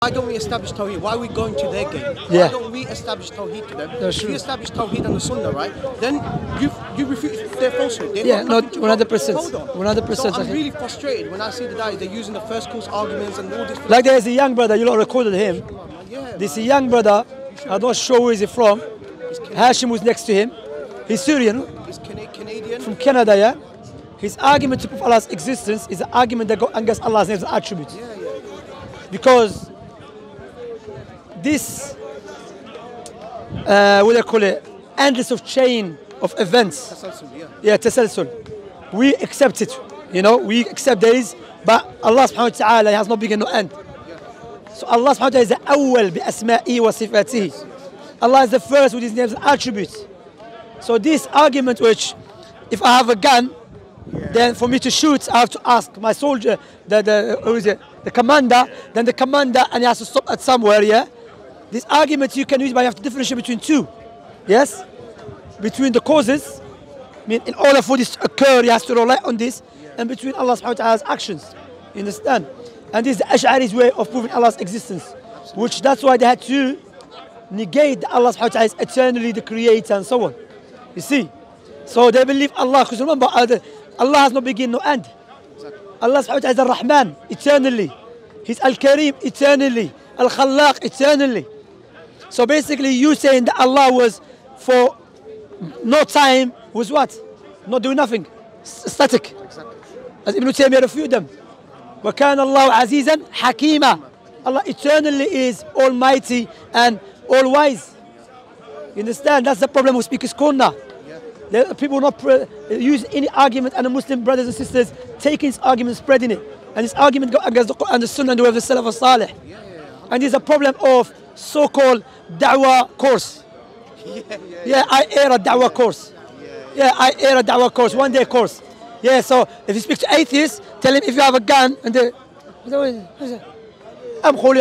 why don't we establish Tawheed? Why are we going to their game? Yeah. Why don't we establish Tawheed to them? That's if true. you establish Tawheed and the Sunnah, right, then you refute their falsehood. Yeah, not 100%. 100%. So I'm really frustrated when I see the guys, they're using the first course arguments and all this. Like there's a young brother, you lot recorded him. Yeah, This young brother, I'm not sure where he's from. Hashim was next to him. He's Syrian, He's Canadian. from Canada, yeah? His argument to prove Allah's existence is an argument that goes against Allah's names and attributes. Yeah. Because this, what do they call it, endless of chain of events. Yeah, tasalsul. We accept it, you know, we accept there is, but Allah subhanahu wa ta'ala has no beginning, no end. So Allah subhanahu wa ta'ala is the awwal bi asma'i wa sifatihi. Allah is the first with his names and attributes. So this argument which, if I have a gun, then for me to shoot, I have to ask my soldier, the commander, then the commander, and he has to stop at somewhere, yeah? This argument you can use, but you have to differentiate between two, yes? Between the causes, I mean, in order for this to occur, he has to rely on this, and between Allah subhanahu wa ta'ala's actions, you understand? And this is the Ash'ari's way of proving Allah's existence, which that's why they had to negate that Allah subhanahu wa ta'ala is eternally the creator and so on. You see? So they believe Allah, because remember, Allah has no beginning, no end. Allah subhanahu wa ta'ala is Al-Rahman, eternally. He's Al-Kareem, eternally. Al-Khallaq, eternally. So basically you saying that Allah was for no time, was what? Not doing nothing. Static. Exactly. As Ibn Taymiyyah refuted them. وَكَانَ اللَّهُ عَزِيزًا حَكِيمًا. Allah eternally is almighty and all wise. You understand? That's the problem with Speaker's Corner. People not use any argument, and the Muslim brothers and sisters taking this argument, spreading it. And this argument goes against the Quran and the Sunnah and the way of the Salaf al-Salih. And there's a problem of so-called da'wah course. I air a da'wah course. I air a da'wah course, one-day course. Yeah, so if you speak to atheists, tell him if you have a gun, and they... I mean,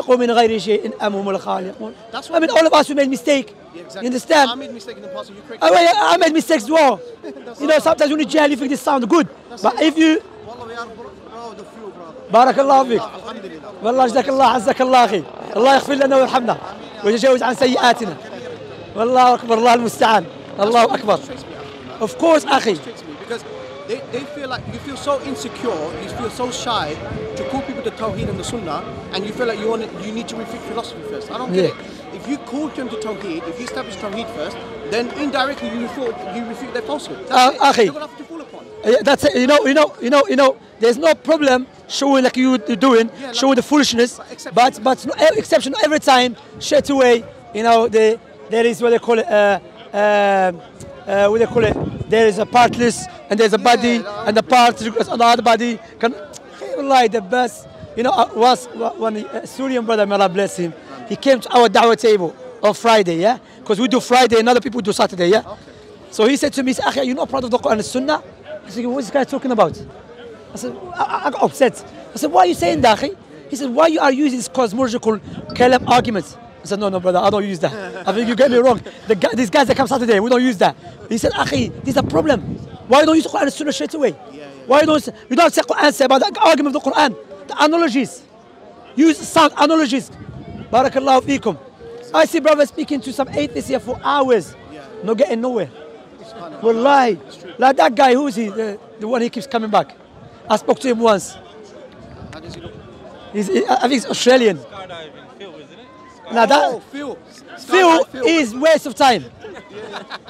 all of us, we made mistake. Exactly. You understand? I made mistakes in the past, so you correct. I made mistakes as well. You know, sometimes when you jail, you think this sounds good. But if you... Barakallahu fik. Wallah جزاك الله عزك الله أخي. الله يغفر لنا ويرحمنا ويتجاوز عن سيئاتنا. والله أكبر الله المستعان. الله أكبر. Of course, أخي. Because they feel like you feel so insecure, you feel so shy to call people to Tawheed and the Sunnah, and you feel like you need to refute philosophy first. I don't get it. If you call them to Tawheed, if you establish Tawheed first, then indirectly you refute their falsehood. That's it. They're gonna have to fall upon. That's it. You know. There's no problem showing like you're doing, showing the foolishness, but no exception every time. Straight away, you know, there is what they call it. What they call it? There is a partless, and there's a body, and the part on the other body. Like the best, you know, was one Syrian brother, may Allah bless him. He came to our da'wah table on Friday, yeah, because we do Friday and other people do Saturday, yeah. Okay. So he said to me, "Akhi, you're not proud of the Quran and Sunnah?" I said, "What's this guy talking about?" I said, I got upset. I said, "Why are you saying that, akhi?" He said, "Why you are using this cosmological kalam arguments?" I said, no, brother, I don't use that. I think you get me wrong. These guys that come Saturday, we don't use that. He said, "Akhi, this is a problem. Why don't you use the Quran and Sunnah straight away? Why don't you don't say Quran, say about the argument of the Quran, the analogies. Use sound analogies." Barakallahu feekum. I see brothers speaking to some atheists here for hours, not getting nowhere. Wallahi. Like that guy, who is he? The one he keeps coming back. I spoke to him once. How does he look? I think he's Australian. Skydiving, Phil, isn't it? Now that Phil is waste of time.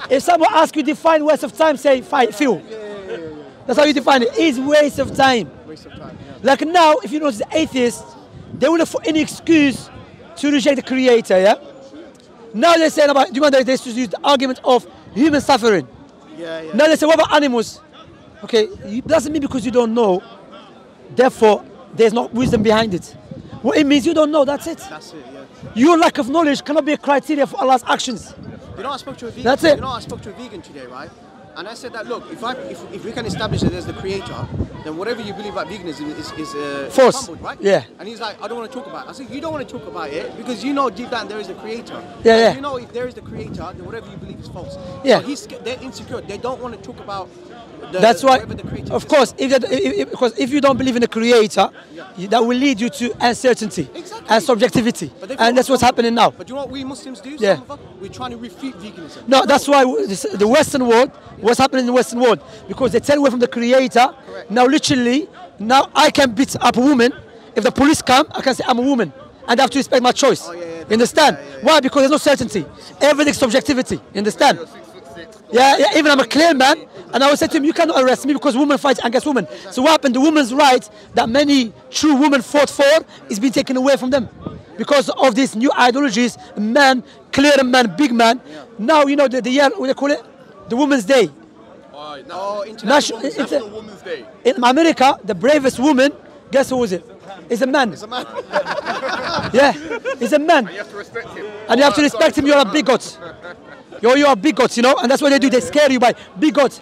If someone asks you to define waste of time, say Phil. That's how you define it. It's waste of time. Waste of time. Like now, if you notice the atheists, they will look for any excuse to reject the Creator. Yeah. Now they're saying about, do you remember they used to use the argument of human suffering? Now they say, what about animals? Okay, it doesn't mean because you don't know, therefore there's no wisdom behind it. What it means, you don't know, that's it. That's it, yeah. Your lack of knowledge cannot be a criteria for Allah's actions. You know, I spoke to a vegan. That's it. You know, I spoke to a vegan today, right? And I said that, look, if we can establish that there's the Creator, then whatever you believe about veganism is false, crumbled, right? Yeah. And he's like, I don't want to talk about it. I said, you don't want to talk about it because you know deep down there is the Creator. Yeah. You know, if there is the Creator, then whatever you believe is false. Yeah. So they're insecure. They don't want to talk about That's why, of course, because if you don't believe in the creator, that will lead you to uncertainty and subjectivity. And that's what's happening now. But you know what we Muslims do? Yeah. We're trying to refute veganism. No, that's why the Western world, what's happening in the Western world, because they turn away from the creator. Correct. Now, literally, now I can beat up a woman. If the police come, I can say I'm a woman. And I have to respect my choice. You understand? Why? Because there's no certainty. Everything's subjectivity. You understand? Yeah, even I'm a clear man, and I will say to him, you cannot arrest me because women fight against women. So what happened? The women's right that many true women fought for is being taken away from them because of these new ideologies. Man, clear man, big man. Now you know the year, what they call it, the Women's Day. International Women's Day. In America, the bravest woman, guess who is it? Is a man. It's a man. Yeah, he's a man. And you have to respect him. And you have to respect him. You're a bigot. You are bigots, you know, and that's what they do. They scare you by bigots.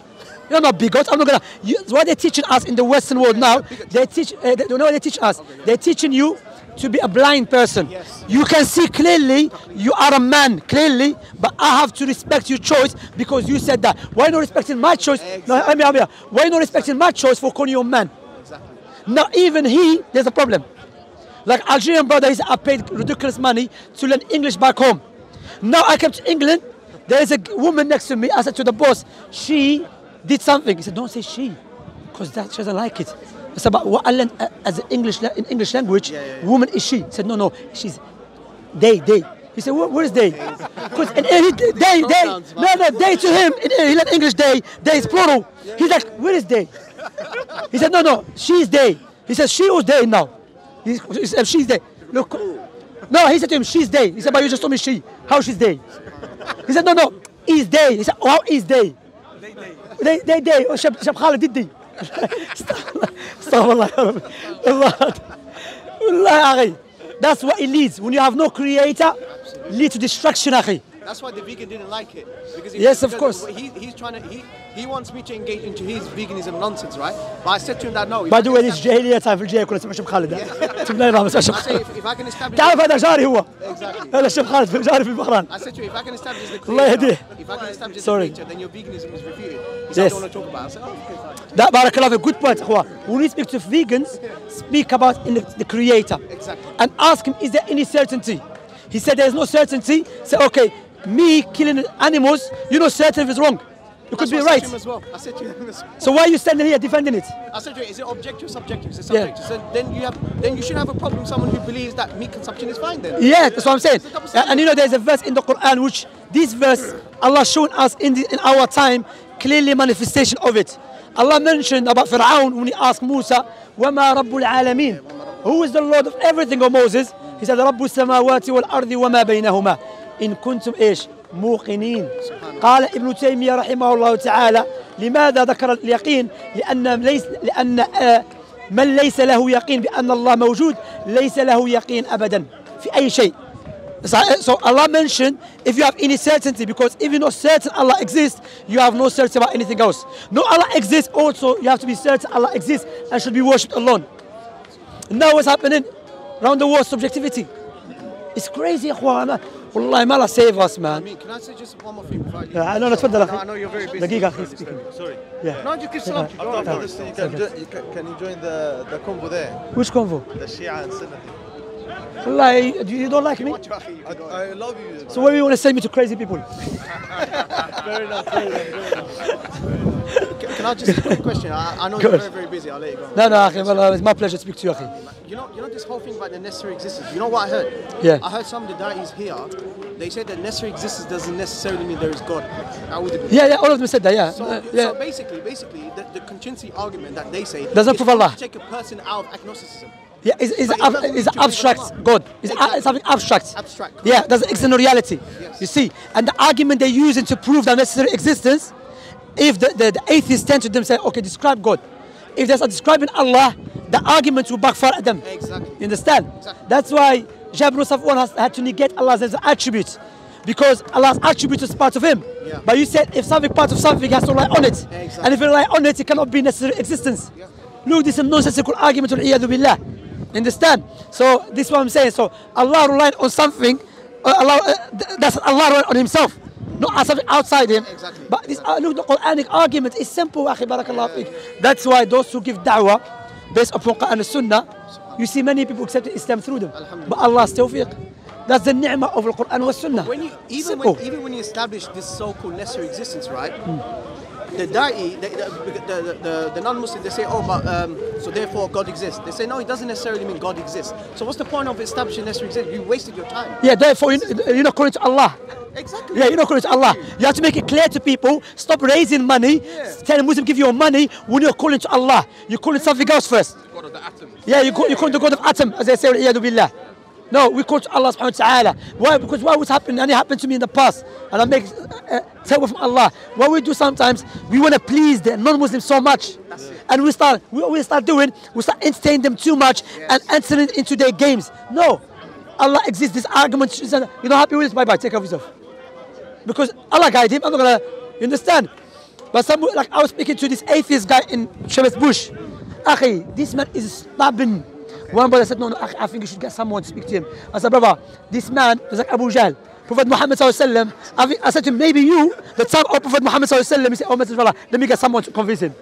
You're not bigots. I'm not gonna. What they're teaching us in the Western world now, they teach. You know what they teach us? They're teaching you to be a blind person. Yes. You can see clearly. You are a man clearly, but I have to respect your choice because you said that. Why not respecting my choice? Exactly. No, why not respecting my choice for calling you a man? Exactly. Now even there's a problem. Like Algerian brother, I paid ridiculous money to learn English back home. Now I came to England. There is a woman next to me. I said to the boss, she did something. He said, don't say she, because she doesn't like it. It's about what I learned as in English language. Woman is she. He said, no, she's they. He said, where is they? Because they to him. He learned English they is plural. He's like, where is they? He said, no, she's they. He said, she was they now. He said, she's they. Look. No, he said to him, she's they. He said, but you just told me she. How she's they? He said, no, is they. He said, how is they? They. Oh, Shab Khalid did they? Astaghfirullah. That's what it leads. When you have no creator, leads to destruction, akhi. That's why the vegan didn't like it. Because Yes, of course. He's trying to. He wants me to engage into his veganism nonsense, right? But I said to him that no. By the way, this جاهلية تعرف الجاهلية كلها اسمه شيخ خالد. I say if I can establish. تعرف هذا جاري هو. Exactly. هذا الشيخ خالد جاري في البحرين. I said to him, if I can establish the الله creator, يهديه. if I can establish Sorry. the creator, then your veganism is refuted. He said, I Yes. don't want to talk about it. I said, oh, okay, fine. That barakallah, good point, أخوة. When we speak to vegans, speak about the creator. Exactly. And ask him, is there any certainty? He said there is no certainty. Say, okay, me killing animals, you're not certain if it's wrong. You could be That's what I right. said to him as well. I said to him as well. So why are you standing here defending it? I said to him, is it objective or subjective? He said Yeah. subjective. So then you should have a problem with someone who believes that meat consumption is fine then. Yeah, that's what I'm saying. It's a double standard. And you know, there's a verse in the Quran which this verse, Allah shown us in our time, clearly manifestation of it. Allah mentioned about Fir'aun when he asked Musa, وَمَا رَبُّ الْعَالَمِينَ? Who is the Lord of everything, O Moses? He said, رَبُّ السَّمَاوَاتِ وَالْأَرْضِ وَمَا بَيْنَهُمَا إن كنتم إيش موقنين. قال ابن تيمية رحمه الله تعالى لماذا ذكر اليقين؟ لأن من ليس له يقين بأن الله موجود ليس له يقين أبدا في أي شيء. So Allah mentioned if you have any certainty, because if you're not certain Allah exists, you have no certainty about anything else. No, Allah exists also, you have to be certain Allah exists and should be worshipped alone. And now what's happening around the world? Subjectivity. It's crazy يا اخوان. والله ما لا save us, man. I mean, can I say just one more thing before I leave? I know, تفضل I اخي. know you're very busy. دقيقة اخي speaking. Sorry. Yeah. No, just give some. After this thing, can you join the convo there? Which convo? The Shia and Sunni. والله you don't like me? I love you. So why do you want to send me to crazy people? Very nice. Can I just quick question? I know you're very, very busy. I'll let you go. No, أخي والله, it's my pleasure to speak to you أخي. You know this whole thing about the necessary existence. You know what I heard? Yeah. I heard some of the da'is here. They said that necessary existence doesn't necessarily mean there is God. Yeah, all of them said that. Yeah. So Yeah. basically, the contingency argument that they say Doesn't is prove Allah. to take a person out of agnosticism. Yeah, it's But it doesn't mean to bring abstract Allah. God. It's Exactly. something abstract. Abstract. Yeah, doesn't exist in reality. Yes. You see, and the argument they're using to prove the necessary existence, if the atheists tend to them say, okay, describe God. If they start describing Allah, the argument will backfire at them. Exactly. You understand? Exactly. That's why Jabr Safwan had to negate Allah's attributes, because Allah's attribute is part of Him. Yeah. But you said if something part of something has to rely on it, Exactly. and if it rely on it, it cannot be necessary existence. Yeah. Look, this is a nonsensical argument. Wal-iyadhu billah. Understand? So this is what I'm saying. So Allah relied on something. That's Allah relied on Himself. not something outside him. Exactly. But this look, the Quranic argument is simple, akhi, barakallahu feek. That's why those who give da'wah based upon Quran and Sunnah, you see many people accept Islam through them. But Allah's tawfiq. That's the ni'mah of the Quran and Sunnah. Even when you establish this so-called necessary existence, right? The da'i, the non-Muslims, they say, oh, but so therefore God exists. They say, no, it doesn't necessarily mean God exists. So what's the point of establishing necessary existence? You wasted your time. Yeah, therefore you're not calling to Allah. Exactly. Yeah, you're not calling to Allah. You have to make it clear to people. Stop raising money. Tell a Muslim give you your money when you're calling to Allah. You're calling something else first. God of the atoms. Yeah, you're calling the God of atom, as they say, Iyadu billah. No, we call to Allah subhanahu wa ta'ala. Why? Because what was happening, and it happened to me in the past, and I make tawbah from Allah. What we do sometimes, we want to please the non-Muslims so much. And we start entertaining them too much and entering into their games. No, Allah exists. This argument, you're not happy with it, bye-bye, take care of yourself. Because Allah guide him, I'm not going to, you understand? But like I was speaking to this atheist guy in Shepherd's Bush. Akhi, this man is stubborn. One brother said, no, I think you should get someone to speak to him. I said, brother, this man is like Abu Jahl. Prophet Muhammad sallallahu alaihi wasallam. I said to him, maybe you, the son of Prophet Muhammad sallallahu alaihi wasallam, he said, oh, Messenger of Allah, let me get someone to convince him.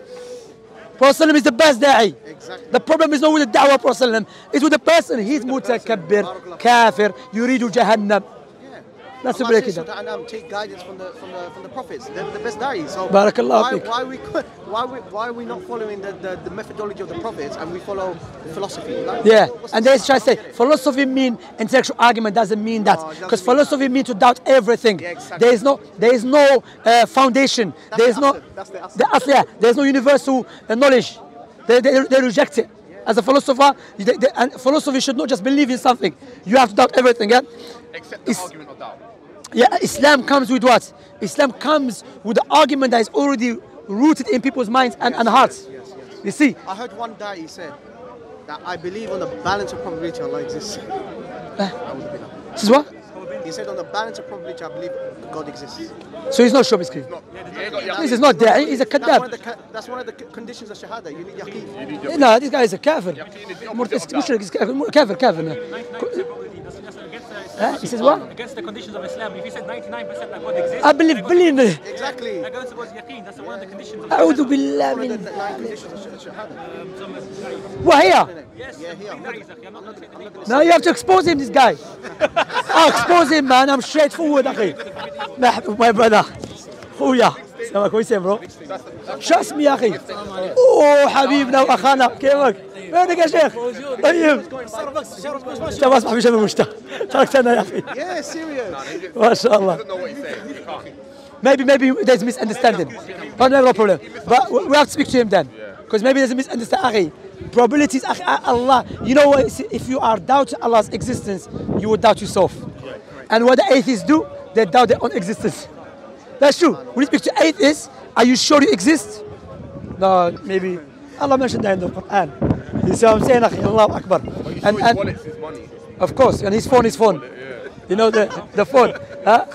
Prophet is the best da'i. Exactly. The problem is not with the da'wah of Prophet, it's with the person. He's mutakabbir, kafir, yuridu jahannam. That's to break it down. Take guidance from the prophets. They're the best da'i. So Barakallahu why are we not following the methodology of the prophets and we follow philosophy? Like, yeah, and they try to say philosophy mean intellectual argument doesn't mean that, because philosophy means to doubt everything. Yeah, exactly. There is no foundation. There is no universal knowledge. They reject it. As a philosopher, and philosophy should not just believe in something. You have to doubt everything. Yeah. Except the argument of doubt. Yeah, Islam comes with what? Islam comes with the argument that is already rooted in people's minds and hearts. Yes. You see? I heard one da'i said that I believe on the balance of probability Allah exists. This is what? He said on the balance of probability I believe God exists. So he's not sure basically. This is not da'i, he's a kadab. That's one of the conditions of shahada. You need yaqeen. No, this guy is a kafir. Kafir. He says what? Against the conditions of Islam. If he said 99% that God exists, I believe billion. Exactly. That goes towards yaqeen. That's one of the conditions of أعوذ بالله One من. of the 9 conditions of shahada. وهي. Yes, Yeah, here. Now you have to expose him, this guy. I'll expose him, man. I'm straightforward, أخي. My brother. خويا. سلام كويسين برو. Trust me يا أخي. أوه حبيبنا وأخانا كيفك؟ وينك يا شيخ؟ طيب. شباب اسمع في شباب مشتاق. تركتنا يا أخي. Yeah, serious. ما شاء الله. Maybe there's misunderstanding. But no problem. But we have to speak to him then. Because maybe there's a misunderstanding. Probabilities, Allah. You know what? If you are doubting Allah's existence, you will doubt yourself. And what the atheists do, they doubt their own existence. That's true. When you speak to atheists, are you sure you exist? No, maybe. Allah mentioned that in the Quran. You see what I'm saying? Allahu Akbar. And wallets is money. Of course, and his phone is phone. You know the phone. Huh?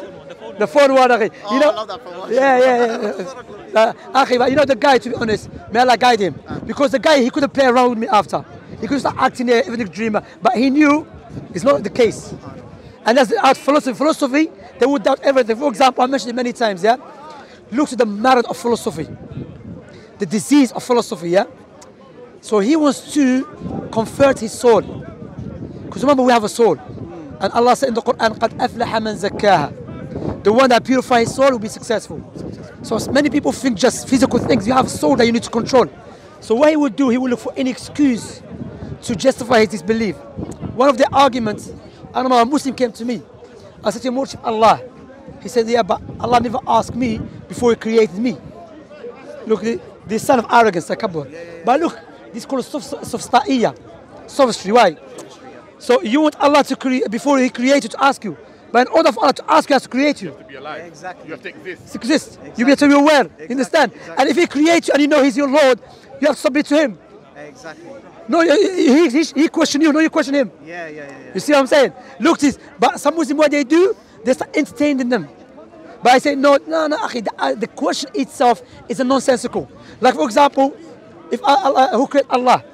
The phone one, akhi. You know? I love that phone. Yeah. Akhi, but you know the guy, to be honest, may Allah guide him. Because the guy, he couldn't play around with me after. He could start acting there, even a dreamer. But he knew it's not the case. And that's the art philosophy. Philosophy, they would doubt everything. For example, I mentioned it many times, yeah? Look to the marad of philosophy. The disease of philosophy, yeah? So he wants to convert his soul. Because remember, we have a soul. And Allah said in the Quran, قَدْ أَفْلَحَ مَنْ زَكَّاهَا. The one that purifies his soul will be successful. So many people think just physical things. You have a soul that you need to control. So what he would do, he would look for any excuse to justify his disbelief. One of the arguments, I don't know, a Muslim came to me. I said to him, worship Allah. He said, yeah, but Allah never asked me before He created me. Look, the son of arrogance, takabbur. But look, this is called sophista'iyya. Sophistry, why? So you want Allah to create, before He created, to ask you. But in order for Allah to ask you, He has to create you. You have to be alive. Exactly. You have to exist. To exist. Exactly. You have to be aware. Exactly. Understand? Exactly. And if He creates you and you know He's your Lord, you have to submit to Him. Exactly. No, he question you, no, you question Him. Yeah. You see what I'm saying? Look, this, but some Muslims, what they do, they start entertaining them. But I say, no, akhi, the question itself is a nonsensical. Like, for example, if Allah, who created Allah?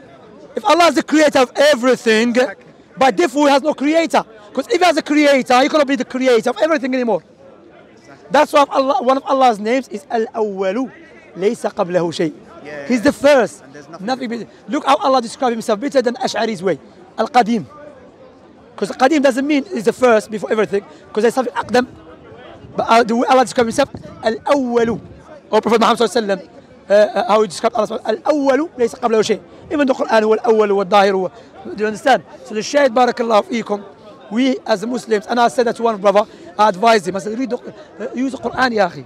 If Allah is the creator of everything, by default, He has no creator. Because if He has a creator, He cannot be the creator of everything anymore. That's why one of Allah's names is Al-Awwalu. ليس قبله شيء. He's the first. Nothing. Look how Allah describes himself better than Ash'ari's way. Al-Qadim. Because Qadim doesn't mean he's the first before everything. Because there's something Aqdam. But the way Allah describes himself, Al-Awwalu. Or Prophet Muhammad sallallahu alaihi wasallam, how he described Allah, Al-Awwalu ليس قبله شيء. Even the Quran هو الأول والظاهر. Do you understand? So the Shaykh Barakallahu Feekum, we as Muslims, and I said that to one brother, I advised him, I said, use the Quran, ya akhi.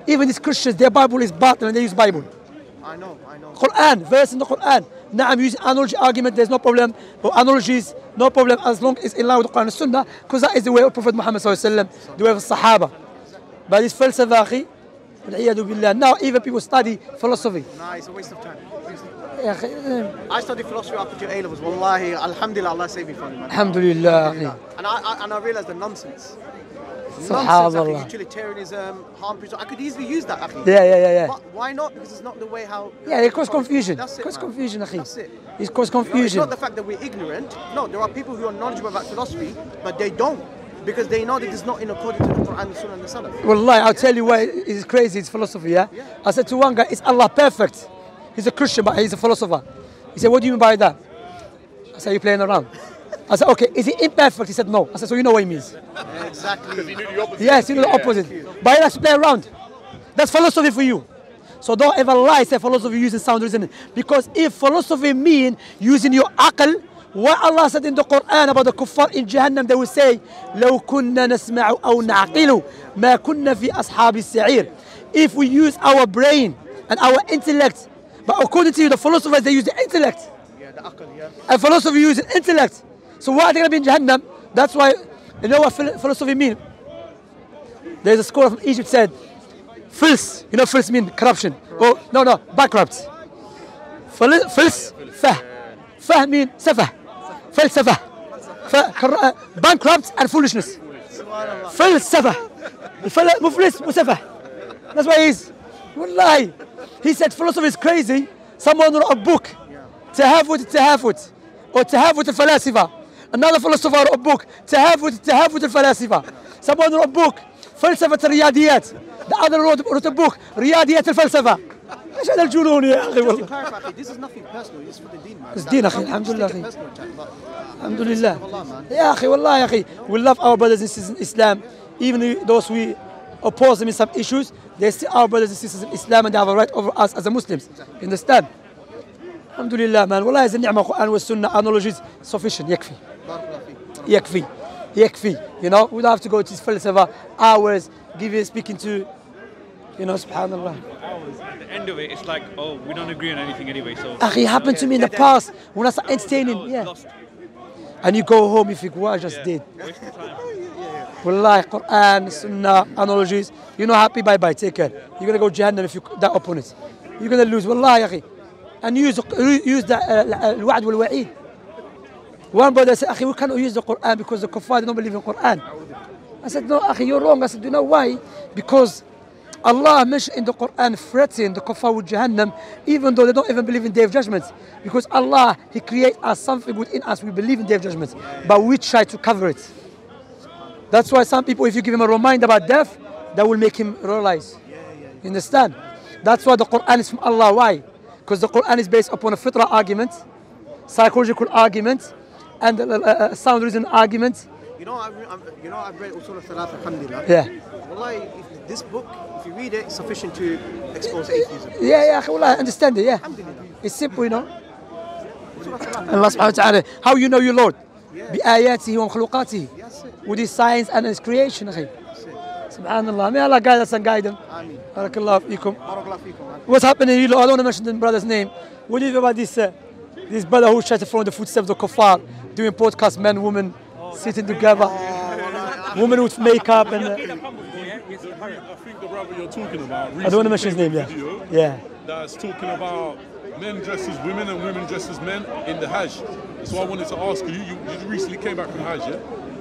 Even these Christians, their Bible is batil and they use Bible. I know. Quran, verse in the Quran. Now I'm using analogy argument, there's no problem. Or analogies, no problem, as long as it's in line with the Quran and Sunnah, because that is the way of Prophet Muhammad sallallahu alaihi wasallam, the way of the Sahaba. But this falsafa, akhi, والعياذ بالله. Now even people study philosophy. Nah, it's a waste of time. I studied philosophy up to A-levels. Wallahi, alhamdulillah, Allah save me from it, man. Alhamdulillah. And I realized the nonsense. Subhanallah. Utilitarianism, harm principle. I could easily use that, akhi. Yeah. But why not? Because it's not the way how... Yeah, it causes confusion. That's it, It causes man. confusion, akhi. That's it. It causes It's confusion. not the fact that we're ignorant. No, there are people who are knowledgeable about philosophy, but they don't. Because they know that it's not in accordance to the Quran, the Sunnah, and the Salaf. Wallahi, I'll tell you why it's crazy, it's philosophy, yeah? I said to one guy, is Allah perfect? He's a Christian, but he's a philosopher. He said, what do you mean by that? I said, you're playing around. I said, okay, is he imperfect? He said, no. I said, so you know what he means? Exactly. Because he knew the opposite. Yes, you know the opposite. But he likes to play around. That's philosophy for you. So don't ever lie, say philosophy using sound reasoning. Because if philosophy mean using your aql, what Allah said in the Quran about the kuffar in Jahannam, they will say, لو كنا نسمع أو نعقل ما كنا في أصحاب السعير. If we use our brain and our intellect, but according to you, the philosophers, they use the intellect. Yeah, the aql, yeah. And philosophy uses intellect. So why are they going to be in Jahannam? That's why, you know what philosophy means? There's a scholar from Egypt said, fils, you know fils mean corruption. Oh, no, bankrupt. Fils, fah mean safah. Falsafah. Bankrupt and foolishness. Falsafah. Muflis, musafah. That's why he is. Wallahi. He said philosophy is crazy. Someone wrote a book. Tahafut. Or Tahafut al-Falasifa. Another philosopher wrote a book. Tahafut al-Falasifa. Someone wrote a book. Falsafat al-Riyadiyat. The other wrote a book. Riyadiyat al-Falsafa. ايش هذا الجنون يا اخي والله. This is nothing personal, it's for the deen, man. It's deen, أخي. الحمد لله أخي. الحمد لله. يا أخي والله يا أخي. We love our brothers and sisters in Islam. Even those we oppose them in some issues, they still our brothers and sisters in Islam and they have a right over us as a Muslims. You understand? الحمد لله man. والله هذه النعمة القرآن والسنة analogies sufficient. يكفي. You know, we don't have to go to this falsafa hours, speaking to, you know, subhanallah. At the end of it, it's like, oh, we don't agree on anything anyway, so... It happened to me in the past when I started entertaining, yeah. And you go home, you think, what I just did. Wallahi, Quran, Sunnah, analogies, you're not happy, bye-bye, take care. You're going to go Jahannam if you that opponent. You're going to lose, wallahi, akhi. And use the al-wa'd wal-wa'id. One brother said, akhi, we cannot use the Quran because the kuffar, they don't believe in Quran. I said, no, akhi, you're wrong. I said, do you know why? Because Allah mentioned in the Quran threatening the kuffar with Jahannam, even though they don't even believe in Day of Judgment. Because Allah, He creates us something within us, we believe in Day of Judgment, but we try to cover it. That's why some people, if you give him a reminder about death, that will make him realize. You understand? That's why the Quran is from Allah. Why? Because the Quran is based upon a fitra argument, psychological argument, and sound reason argument. You know, I've read Usul al-Thalatha, alhamdulillah. Yeah. Wallahi, if this book, if you read it, it's sufficient to expose atheism. Yeah, I understand it, yeah. It's simple, you know. Allah subhanahu wa ta'ala, how you know your Lord? بآياته ومخلوقاته. With His science and His creation, akhi. Subhanallah. May Allah guide us and guide them. Ameen. Barakallahu feekum. Barakallahu feekum, man. What's happening here? I don't want to mention the brother's name. What do you think about this brother who tried to follow the footsteps of kuffar, doing podcasts, men, women, sitting together, women with makeup and... I think the brother you're talking about I don't want to mention his name, video yeah. That's talking about men dressed as women and women dressed as men in the Hajj. So I wanted to ask you, you recently came back from Hajj, yeah?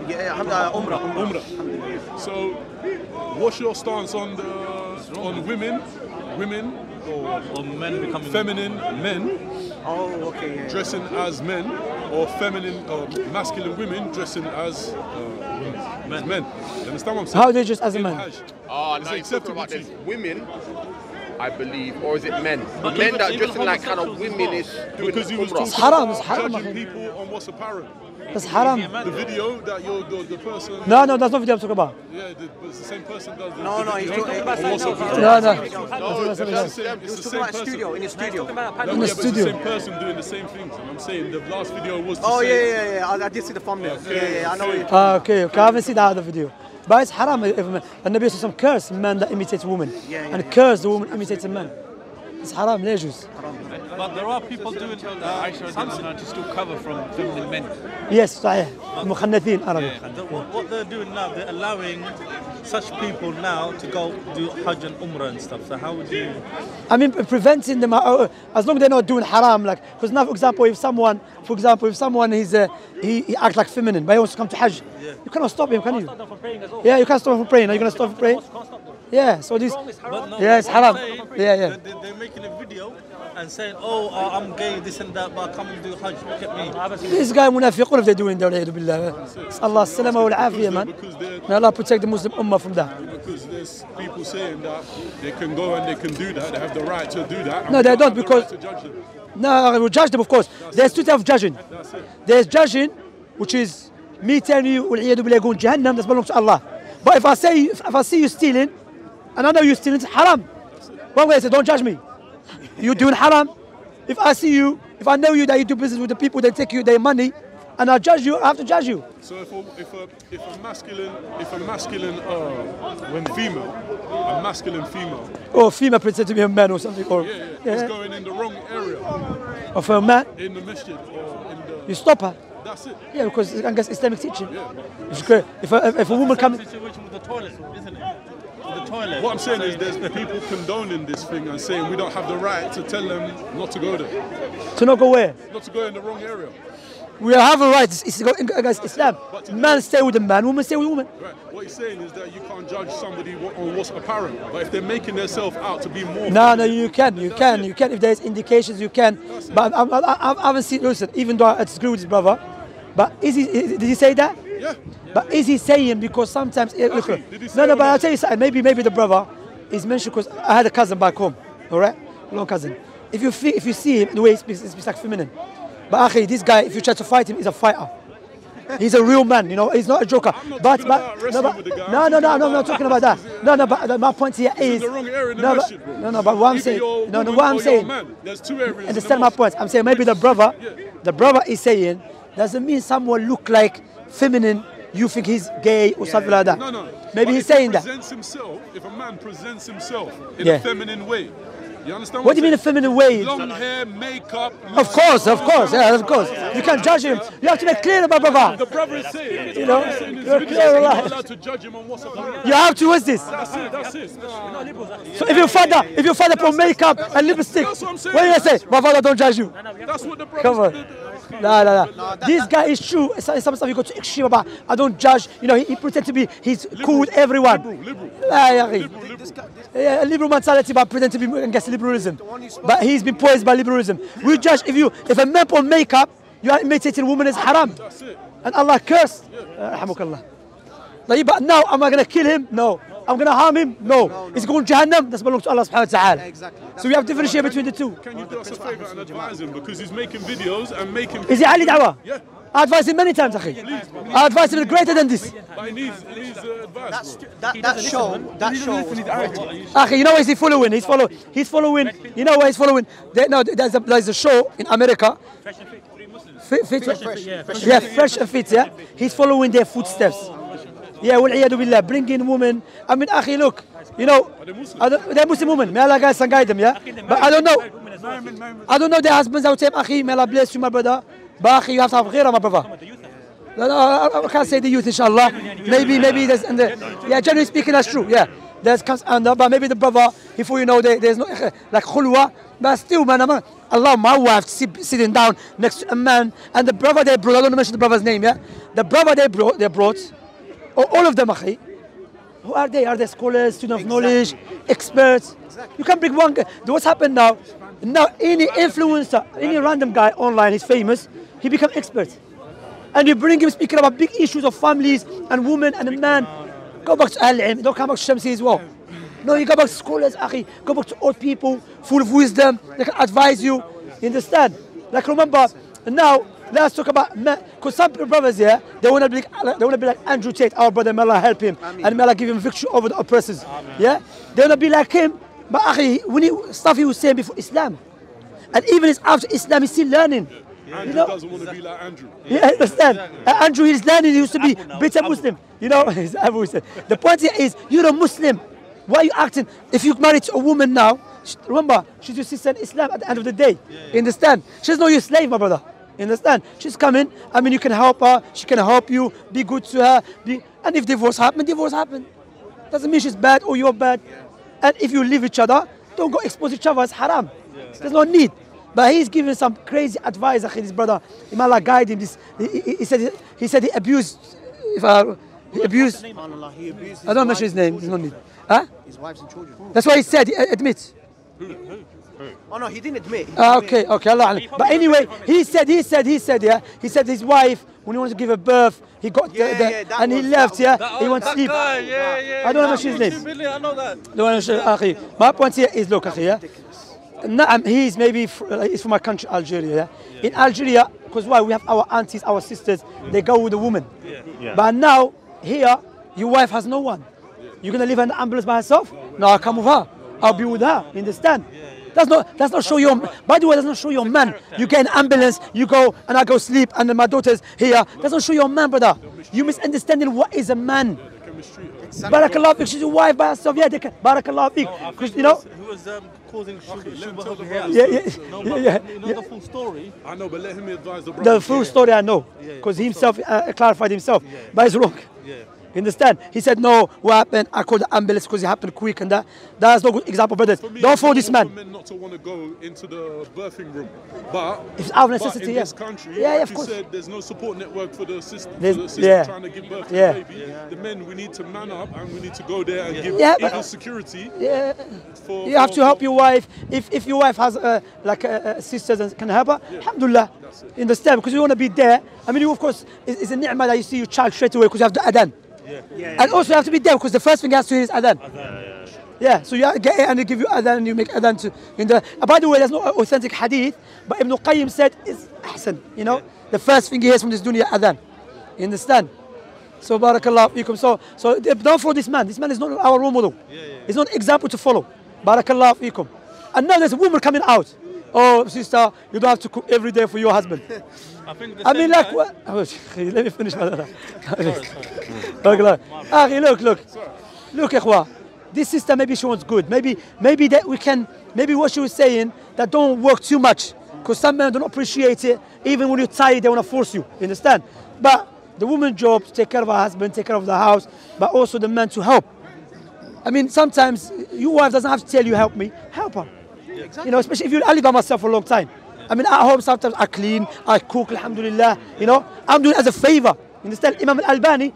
Yeah, alhamdulillah, Umrah. So, what's your stance on women or Or men becoming... feminine men Oh, okay, yeah. dressing as men or feminine or masculine women dressing as men. You understand what I'm saying? How they dress as a In man? Hajj. Oh, It's no, you're talking about acceptable there's too. women, I believe, or is it men? But Men even- that even dressing like kind of homosexuals as women well. is doing Because he was umrah. talking haram, about it's haram, judging akhi. people on what's apparent. That's haram. The video that the person. No, no, that's not video I'm talking about. Yeah, but it's the same person does the No, the he's video talking on about what's apparent. No, no. No, It's it's the the same- He it's was the talking same about person. studio, in his studio. No, In yeah, the but it's the studio. same person doing the same things. And I'm saying the last video was to Oh, say. yeah. I did see the thumbnail. Yeah, I know what you're Okay, okay. I haven't seen that other video. But it's haram. If a Nabi some curse man that imitates women, and curse the woman imitates a man. It's haram. لا يجوز. But there are people doing Aisha radiallahu to still cover from feminine men. Yes, صحيح. مخنثين عربي. what they're doing now, they're allowing such people now to go do Hajj and Umrah and stuff. So how would you? I mean, preventing them as long as they're not doing haram. Like, because now, for example, if someone he acts like feminine, but he wants to come to Hajj, you cannot stop him, can you? Yeah, you can't stop him from praying. Are you gonna stop him from praying? Yeah. So this. But no, Yeah, it's what I'm haram. saying, Yeah. They're making a video and saying, "Oh, I'm gay, this and that, but I come and do Hajj. Look at me." This guy munafiqun if they're doing that. والعياذ بالله. Allah السلامة والعافية, man. May Allah protect the Muslim ummah from that. Because there's people saying that they can go and they can do that, they have the right to do that. and No, we they don't, have the because- right to judge them. No, I will judge them, of course. There's two types of judging. That's it. There's judging, which is me telling you, والعياذ بالله, يقول Jahannam, that's belongs to Allah. But if I see you stealing, and I know you're stealing, it's haram. One way I say, don't judge me. You're doing haram. If I know you that you do business with the people, they take you their money, and I judge you, I have to judge you. So if a masculine female, a masculine female, Or female pretend to be a man or something, or is going in the wrong area, of a man, in the masjid or in the, you stop her. that's it. Yeah, because I guess Islamic teaching. If a woman comes, Situation with the toilet, isn't it? With the toilet. What I'm saying is there's people condoning this thing and saying we don't have the right to tell them not to go there, to not go where? not to go in the wrong area. We have a right. It's against Islam. Man stay with a man, woman stay with a woman. Right. What he's saying is that you can't judge somebody on what's apparent, but if they're making themselves out to be more. No, you can. If there's indications, you can. But I haven't seen. Listen, even though I disagree with his brother, but did he say that? Yeah. But is he saying because sometimes? Look, Did he say no. or But I'll not? tell you something. Maybe the brother is mentioned because I had a cousin back home. All right, long cousin. If you see him, the way he speaks like feminine. But akhi, this guy, if you try to fight him, he's a fighter. He's a real man, you know. He's not a joker. I'm not talking about wrestling with the guy. No, I'm not talking about that. No, but my point here He's in is the wrong area in the no, masjid, bro. but what I'm Either saying, you're a no, woman what I'm or you're a saying. man. There's two areas. in the Understand my mosque. point? I'm saying maybe the brother is saying doesn't mean someone look like feminine. You think he's gay or something like that? No. Maybe But he's if he saying that. presents himself, if a man presents himself in Yeah. a feminine way, you understand What do you mean a feminine way? Long hair, makeup. Of course, yeah, of course. You can't judge him. You have to make clear about brother. The brother is saying, You know, the brother is saying in his you're video, clear, you're Allah. not allowed to judge him on what's apparent. You have to. What's this? That's it. So if your father put makeup and lipstick, That's what I'm saying. what do you say? My father don't judge you. That's what the brother. Come on. No. This guy is true. Some stuff you go to extreme about. I don't judge. You know, he pretends to be. He's cool with everyone. Liberal. Yeah, liberal mentality, but pretend to be against liberalism. But he's been poisoned by liberalism. We judge if a man put makeup, you are imitating a woman is haram. That's it. And Allah cursed. Rahmukallah. But now, am I going to kill him? No. I'm going to harm him? No. He's going to Jahannam? That belongs to Allah subhanahu wa ta'ala. Exactly. So we have to differentiate between the two. Can you do us a favor and advise him because he's making videos and making. Is he Ali Dawah? Yeah. I advise him many times, akhi. I advise him greater than this. But he needs advice. Bro. That show. Akhi, you know what he's following? He's following. You know what he's following? There's a show in America. Fresh and fit, yeah? He's following their footsteps. Yeah, والعياذ بالله, bringing women. I mean, akhi, look, you know, they're Muslim women. May Allah guide them, yeah? But I don't know their husbands out there, akhi. May Allah bless you, my brother. But akhi, you have to have ghira, my brother. No, I can't say the youth, inshallah. Maybe there's, yeah, generally speaking, that's true, yeah. There's comes under, but maybe the brother, before you know, there's no, like khulwa. But still, man, Allah, my wife sitting down next to a man, and the brother they brought, I don't want to mention the brother's name, yeah? The brother they brought, all of them, akhi. Who are they? Are they scholars, students of knowledge, experts? You can bring one guy. What's happened now? Now, any influencer, any random guy online, he's famous, he become expert. And you bring him speaking about big issues of families and women and a man. Go back to Al-Ilm, don't come back to Shamsi as well. No, you go back to scholars, akhi. Go back to old people, full of wisdom. They can advise you. You understand? Like remember, now let's talk about because some brothers here, they want to be like Andrew Tate, our brother. May Allah help him, and may Allah give him victory over the oppressors. Yeah, they want to be like him. But akhi, when stuff he was saying before Islam, and even it's after Islam, he's still learning. Andrew doesn't want to be like Andrew. Yeah, I understand. Andrew, he's learning. He used to be better Muslim. You know, the point here is you're a Muslim. Why are you acting? If you married to a woman now, remember, she's your sister in Islam at the end of the day. You understand? She's not your slave, my brother. You understand? She's coming. I mean, you can help her. She can help you. Be good to her. And if divorce happen, divorce happen. Doesn't mean she's bad or you're bad. And if you leave each other, don't go expose each other. It's haram. There's no need. But he's giving some crazy advice, this brother. Allah guide him. He said he abused. He abused. I don't mention his name. There's no need. Huh? His wives and children. That's why he said, he admits. Oh no, he didn't admit. Okay, Allah. But anyway, he said, yeah. He said his wife, when he wanted to give a birth, he got and he left, yeah. He went to sleep. I don't know his name. I know that. My point here is, look, yeah. He's maybe he's from my country, Algeria. Yeah? In Algeria, because why? We have our aunties, our sisters. They go with the woman. But now here, your wife has no one. You're gonna leave her in the ambulance by herself? No, I'll come with her. I'll be with her. You understand? That's not show your. By the way, that's not show your man. You get an ambulance, you go, and I go sleep, and then my daughter's here. That's not show your man, brother. You misunderstanding what is a man. Barakallah fik, she's your wife by herself. Yeah, they can. Barakallah fik. Because you know. Who was causing shubha over here? Yeah. You know the full story. I know, but let him advise the brother. The full story I know, because he himself clarified himself, but it's wrong. You understand? He said, no, what happened? I called the ambulance because it happened quick and that. That's no good example, brothers. Don't follow this man. Men not to want to go into the birthing room, but it's out of necessity. In this country, like of course. You said, there's no support network for the sister, trying to give birth to the baby. The men, we need to man up and we need to go there and give even security. You have to help your wife. If your wife has sisters and can help her, alhamdulillah. You understand? Because you want to be there. I mean, you, of course, it's a ni'mah that you see your child straight away because you have the adhan. And also you have to be there because the first thing you have to hear is adhan. So you get it and they give you adhan and you make adhan to. By the way, there's no authentic hadith, but Ibn Qayyim said it's ahsan. You know, the first thing he hears from this dunya adhan. You understand? So barakallah fikum. So don't follow this man. This man is not our role model. It's not an example to follow. Barakallah fikum. And now there's a woman coming out. Oh, sister, you don't have to cook every day for your husband. I mean, like what? Let me finish. Look, ikhwa. This sister, maybe she wants good. Maybe that we can. Maybe what she was saying that don't work too much, because some men don't appreciate it. Even when you're tired, they want to force you. You understand? But the woman's job to take care of her husband, take care of the house, but also the man to help. I mean, sometimes your wife doesn't have to tell you help me. Help her. You know, especially if I live by myself for a long time. I mean, at home sometimes I clean, I cook, alhamdulillah. You know, I'm doing it as a favor. You understand? Imam Al-Albani,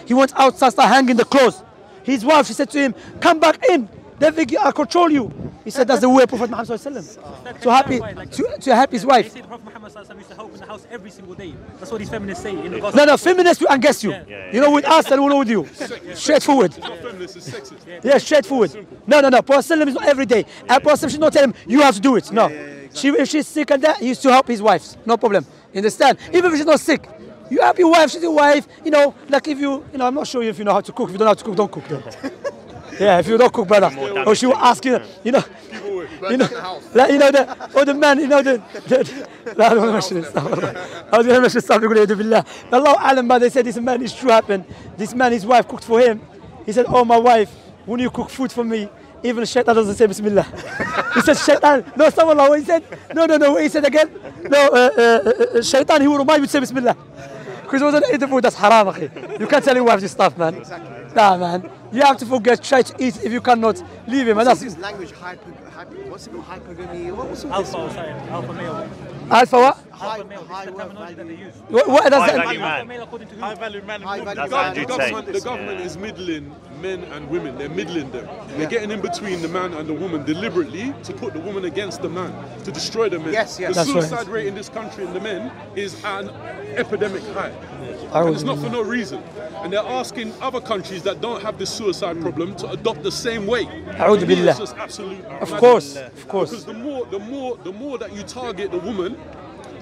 he went outside, started hanging the clothes. His wife, she said to him, come back in. They think I control you. He said, that's the way of Prophet Muhammad to help his wife. They say Prophet Muhammad used to help in the house every single day. That's what these feminists say in the gospel. No, feminists will unguess you. You know, with us and we know with you. Straightforward. Yeah, straightforward. No. Prophet is not every day. And Prophet should not tell him, you have to do it. No. If she's sick and that, he used to help his wife. No problem. You understand? Even if she's not sick. You help your wife, she's your wife. You know, like if I'm not sure if you know how to cook. If you don't know how to cook, don't cook. Yeah, if you don't cook, brother. Or she will ask you, the man, I don't want to mention this stuff. I was going to mention stuff. Allah Alam, but they said this man is true happened. This man, his wife cooked for him. He said, oh, my wife, when you cook food for me, even shaitan doesn't say Bismillah. He said, shaitan. No, someone, he said, no, he said again. No, shaitan, he will remind you to say Bismillah. Because it wasn't eating food, that's haram, akhi. You can't tell your wife this stuff, man. Exactly. Nah, man. You have to forget, try to eat. If you cannot, leave him. What's his language? What's it called? Hypergamy? What's it called? Alpha male. Alpha what? alpha male. This is the terminology that they use. What does that mean? Alpha male according to who? High value man. The government is middling men and women. They're middling them. They're getting in between the man and the woman deliberately to put the woman against the man, to destroy the men. Yes, yes. The suicide rate in this country in the men is at an epidemic high. And it's not for no reason. And they're asking other countries that don't have this suicide problem to adopt the same way. It's just absolute. Of course. Because the more that you target the woman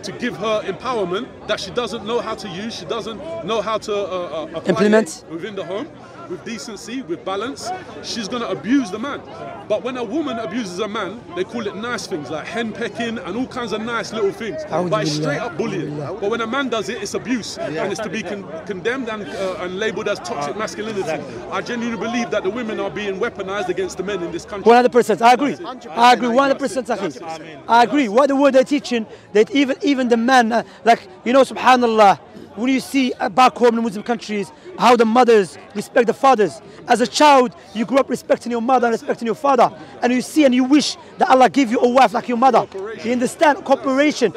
to give her empowerment that she doesn't know how to use, she doesn't know how to implement within the home, with decency, with balance, she's going to abuse the man. But when a woman abuses a man, they call it nice things like henpecking and all kinds of nice little things. But it's straight up bullying. But when a man does it, it's abuse. And it's to be condemned and labelled as toxic masculinity. I genuinely believe that the women are being weaponized against the men in this country. 100%. I agree. 100%. I agree. What the word they're teaching, that even the man, like, you know, subhanallah, when you see back home in Muslim countries, how the mothers respect the fathers. As a child, you grew up respecting your mother and respecting your father. And you see and you wish that Allah give you a wife like your mother. You understand? Cooperation.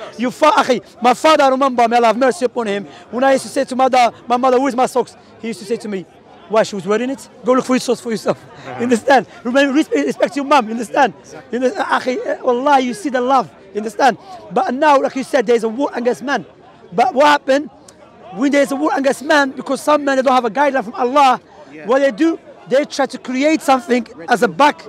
My father, I remember, may Allah have mercy upon him, when I used to say to my mother, where's my socks? He used to say to me, why she was wearing it? Go look for your socks for yourself. You understand? Remember, respect your mum. You understand? Wallah, you see the love. You understand? But now, like you said, there's a war against man. But what happened? When there's a war against man, because some men, they don't have a guideline from Allah, what they do, they try to create something as a back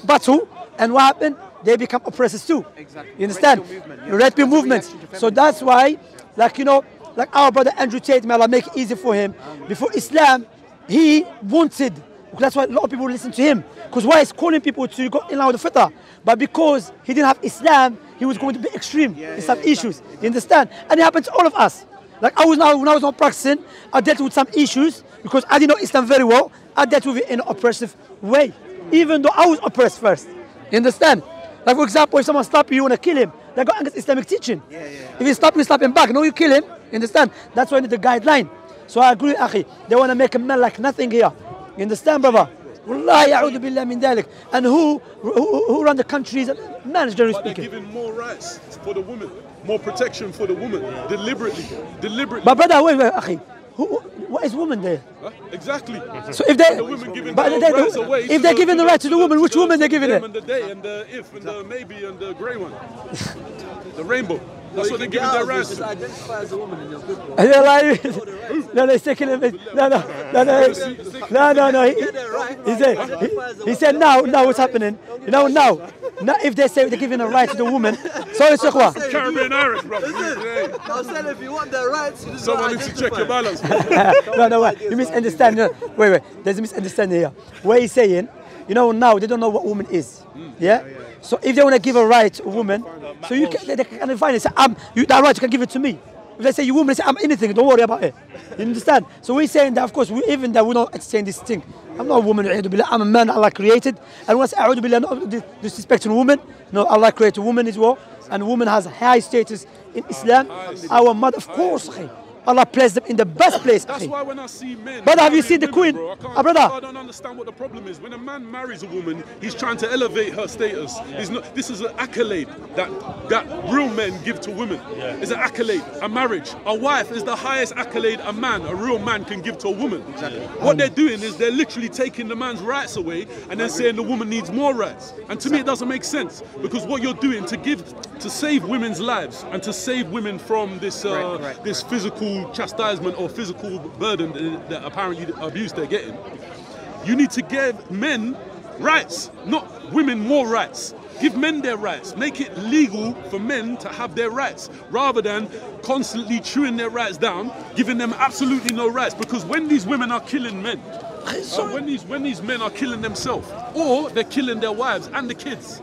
battle, and what happened? They become oppressors too. Exactly. You understand? Red Pill movement. So that's why, like, you know, like our brother Andrew Tate, may Allah make it easy for him. Before Islam, he wanted, that's why a lot of people listen to him, because why he's calling people to go in line with the fitrah. But because he didn't have Islam, he was going to be extreme in some issues. You understand? And it happened to all of us. Like when I was not practicing, I dealt with some issues because I didn't know Islam very well. I dealt with it in an oppressive way, even though I was oppressed first. You understand? Like, for example, if someone slaps you, you want to kill him. They go against Islamic teaching. If you slap him back. No, you kill him. You understand? That's why you need the guideline. So I agree, akhi. They want to make a man like nothing here. You understand, brother? Wallahi, a'udhu billah min dhalik. And who run the countries? Man, generally speaking. But they're giving more rights for the woman, more protection for the woman, deliberately. But brother, wait, akhi. What is woman there? Exactly. So if they're giving the right to the woman, which woman they're giving it? And the day and the if and the maybe and the grey one, the rainbow. That's what they're giving their rights. Just identify as a woman and you're good. No, he's taking it. No. He said now what's happening? Now, if they say they're giving a right to the woman, sorry, Shekhwa. Caribbean Irish, brother. I'm saying if you want their rights, you just someone needs to check your balance. No, wait. You misunderstand. Wait. There's a misunderstanding here. What he's saying, now they don't know what woman is. Yeah? So if they want to give a right to a woman, so they can find it. Say, that right, you can give it to me. If they say you woman, they say I'm anything. Don't worry about it. You understand? So we're saying that, of course, even that we don't saying this thing. I'm not a woman. I'm a man Allah created. And once not disrespecting women. No, Allah created a woman as well, and woman has high status in Islam. Our mother, of course. Allah placed them in the best place. That's why when I see men... Brother, have you seen the queen? I don't understand what the problem is. When a man marries a woman, he's trying to elevate her status. This is an accolade that real men give to women. It's an accolade, a marriage. A wife is the highest accolade a real man can give to a woman. Exactly. What they're doing is they're literally taking the man's rights away and then saying the woman needs more rights. And to me, it doesn't make sense, because what you're doing to save women's lives and to save women from this this physical chastisement or physical burden that apparently abuse they're getting, you need to give men rights, not women more rights. Give men their rights. Make it legal for men to have their rights, rather than constantly chewing their rights down, giving them absolutely no rights. Because when these women are killing men, when these men are killing themselves, or they're killing their wives and the kids,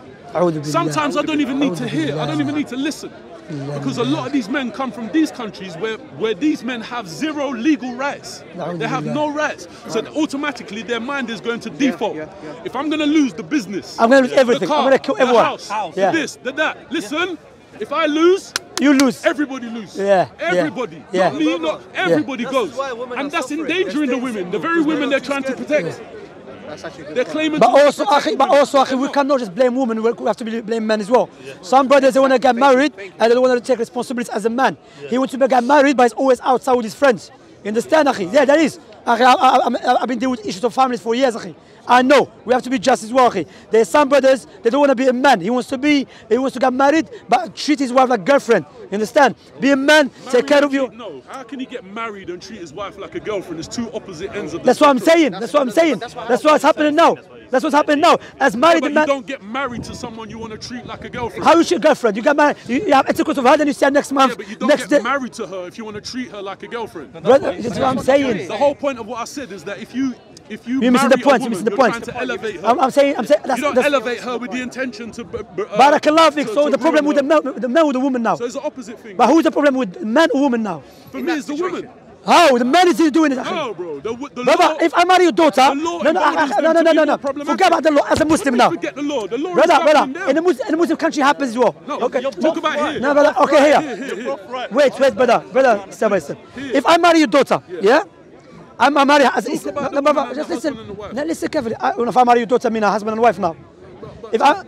sometimes I don't even need to hear, I don't even need to listen. Because a lot of these men come from these countries where these men have zero legal rights. They have no rights. So automatically their mind is going to default. If I'm going to lose the business, I'm going to lose everything. The car, I'm going to kill everyone. The house, this, that. Listen, if I lose, you lose. Everybody loses. Everybody. Not me, not everybody goes. And that's endangering the women, the very women they're trying to protect. That's actually a good They're point. claiming. But also, we cannot just blame women. We have to blame men as well. Some brothers, they want to get married and they don't want to take responsibility as a man. He wants to get married, but he's always outside with his friends. You understand, akhi? Yeah, that is. I've been dealing with issues of families for years, akhi. I know we have to be just as well, akhi. There's some brothers, they don't want to be a man. He wants to get married, but treat his wife like girlfriend. You understand? Be a man, take care of you. No, how can he get married and treat his wife like a girlfriend? It's two opposite ends of the That's what I'm saying. That's what I'm saying. That's what's happening now. That's what's happening now. As married but man, you don't get married to someone you want to treat like a girlfriend. How is your girlfriend? You get married, you have intercourse with her, then you see her next month. Yeah, but you don't next get day. married to her if you want to treat her like a girlfriend. Brother, that's what I'm saying. The whole point of what I said is that if you You're missing the point. You're missing the point. trying to elevate her. I'm saying that's, you don't elevate her with the intention to. Barakallah fik. So the problem with the man with the woman now. So it's the opposite thing. But who's the problem with man or woman now? For me, it's the woman. How? The man is doing it. No, bro. The Brother, law, if I marry your daughter, no. Forget about the law as a Muslim now. Forget the law. The law Brother, in a Muslim country happens as well. No, okay. talk about here. No, brother. Okay, here. Wait, brother. Step by step. If I marry your daughter, yeah. I'm married as just listen. Now listen carefully. If I marry your daughter, I mean a husband and wife now. If I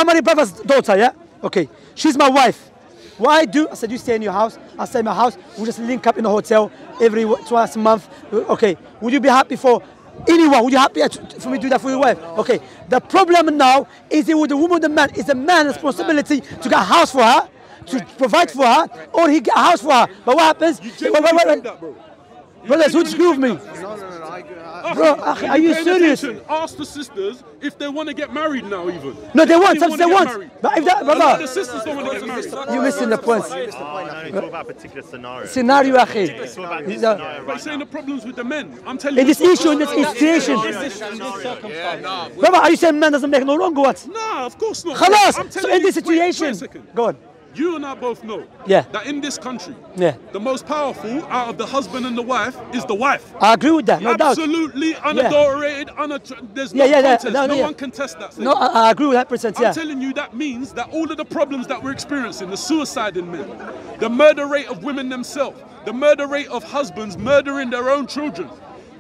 marry brother's daughter, yeah. Okay, she's my wife. What I do, I said, you stay in your house, I stay in my house, we just link up in a hotel twice a month. Okay, would you be happy for anyone? Would you happy for me to do that for your wife? Okay, the problem now is it with the woman or the man. Is the man's responsibility to get a house for her, to provide for her, or he get a house for her. But what happens? Brothers, who disagree with me? No, bro, are you serious? Ask the sisters if they want to get married now, even. No, they want. Sometimes they want. But if that, brother, the sisters don't want to get married. you're missing the point. No, he's talking about a particular scenario. Scenario, akhi. But he's saying the problems with the men. I'm telling you. In this issue, in this situation. Brother, are you saying man doesn't make no wrong or what? No, of course not. Khalas. So in this situation, go on. You and I both know that in this country, the most powerful out of the husband and the wife is the wife. I agree with that, no doubt. Absolutely unadulterated, there's no contest. No one contests that. No, I agree with that percent, I'm telling you that means that all of the problems that we're experiencing, the suicide in men, the murder rate of women themselves, the murder rate of husbands murdering their own children,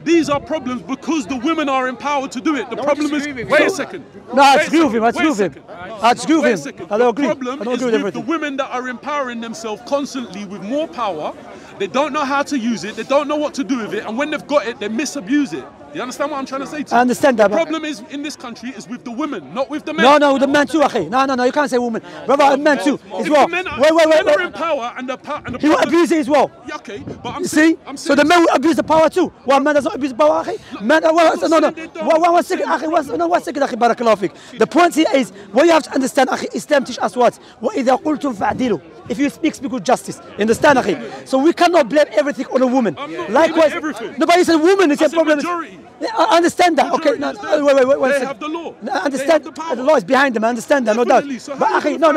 these are problems because the women are empowered to do it. The problem is, wait a second. No, I agree with him. I agree with him. I agree with him. I don't agree. The problem is with the women that are empowering themselves constantly with more power. They don't know how to use it. They don't know what to do with it. And when they've got it, they misabuse it. You understand what I'm trying to say to you? I understand that. The problem is in this country is with the women, not with the men. No, the men too, akhi. No, you can't say women. Brother, men too as well. Men are in power and the he will abuse it as well. Yeah, okay, but I'm saying, so the men will abuse the power too. One man does not abuse the power, akhi. Man, no. One second, akhi. 1 second, akhi. Barakallahu fik. The point here is what you have to understand, akhi. Islam teaches us what? وَإِذَا قُلْتُمْ فَعْدِلُوا. If you speak with justice. Understand, akhi? So we cannot blame everything on a woman. Likewise, nobody said woman. It's a problem. I understand that. Okay, no, wait. They have the law. I understand. The law is behind them. I understand that, no doubt. But akhi, no.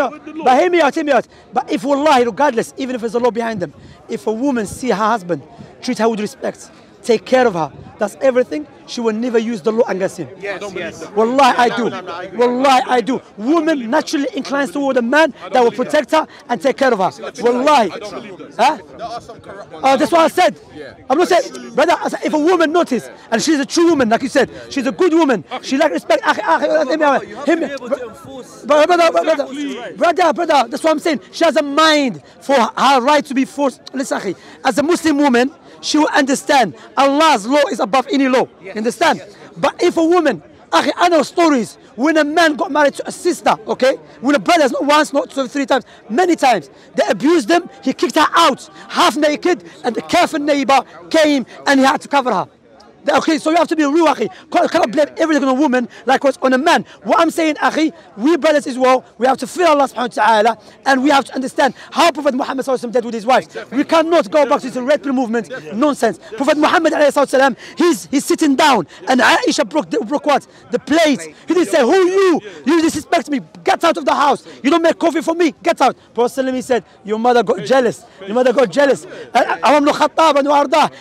But hear me out. But if wallahi, regardless, even if there's a law behind them, if a woman see her husband, treat her with respect, take care of her, that's everything, she will never use the law against him. Yes. Wallahi, I do. Wallahi, I do. Woman naturally inclines toward a man that will protect her and take care of her. Wallahi. Huh? That's what I said. I'm not saying, brother, if a woman notice, and she's a true woman, like you said, she's a good woman, she like respect. Brother, that's what I'm saying. She has a mind for her right to be forced. Listen, akhi, as a Muslim woman, she will understand Allah's law is above any law. Understand? But if a woman, I know stories when a man got married to a sister, okay? When a brother, not once, not 2 or 3 times, many times, they abused them, he kicked her out, half naked, and the kafir neighbor came and he had to cover her. Okay, so you have to be real, akhi. Cannot blame everything on a woman like what's on a man. What I'm saying, akhi, we brothers as well, we have to fear Allah subhanahu wa ta'ala, and we have to understand how Prophet Muhammad sallallahu alaihi wasallam did with his wives. We cannot go back to the red pill movement, nonsense. Prophet Muhammad sallallahu alaihi wasallam, he's sitting down, and Aisha broke what? The plate. He didn't say, who you? You disrespect me, get out of the house. You don't make coffee for me, get out. Prophet he said, your mother got jealous. Your mother got jealous.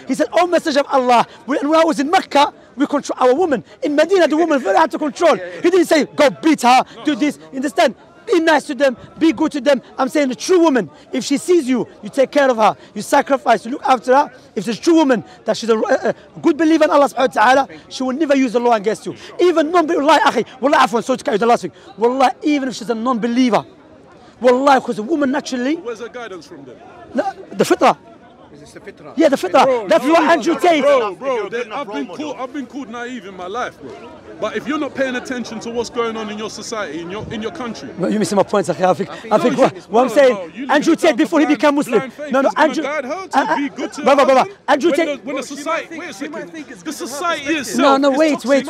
He said, oh Messenger of Allah, when I was in Mecca, we control our woman. In Medina, the woman very hard to control. He didn't say, go beat her, do this. Understand? be nice to them, be good to them. I'm saying a true woman, if she sees you, you take care of her, you sacrifice, you look after her. If she's a true woman, that she's a good believer in Allah subhanahu wa ta'ala, she will never use the law against you. Even non-believer, wallahi akhi, wallahi afwan, sorry to cut you the last thing. Wallahi, even if she's a non-believer, wallahi, because a woman naturally... Where's her guidance from them? No, the fitrah. Is the fitrah? Yeah, the fitrah. That's what Andrew Tate. I've been called naive in my life, bro. But if you're not paying attention to what's going on in your society, in your country, no, you're missing my points. I think what I'm saying. Andrew Tate before he became Muslim. No, Andrew. Andrew Tate. When the society, wait a second. The society itself. No, wait. Akhi,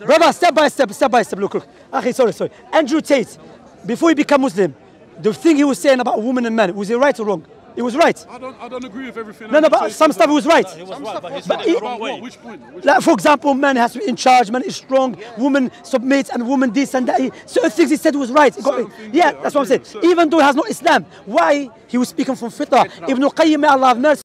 brother, step by step. Look. Akhi, sorry. Andrew Tate, before he became Muslim, the thing he was saying about women and men, was he right or wrong? It was right. I don't agree with everything. No, but some stuff was right. He was right, but he said it the wrong way. Which point? Like, for example, man has to be in charge, man is strong, woman submits, and woman this and that. Certain things he said was right. Yeah, that's what I'm saying. Even though he has no Islam, why he was speaking from fitrah? Ibn Qayyim, may Allah have mercy.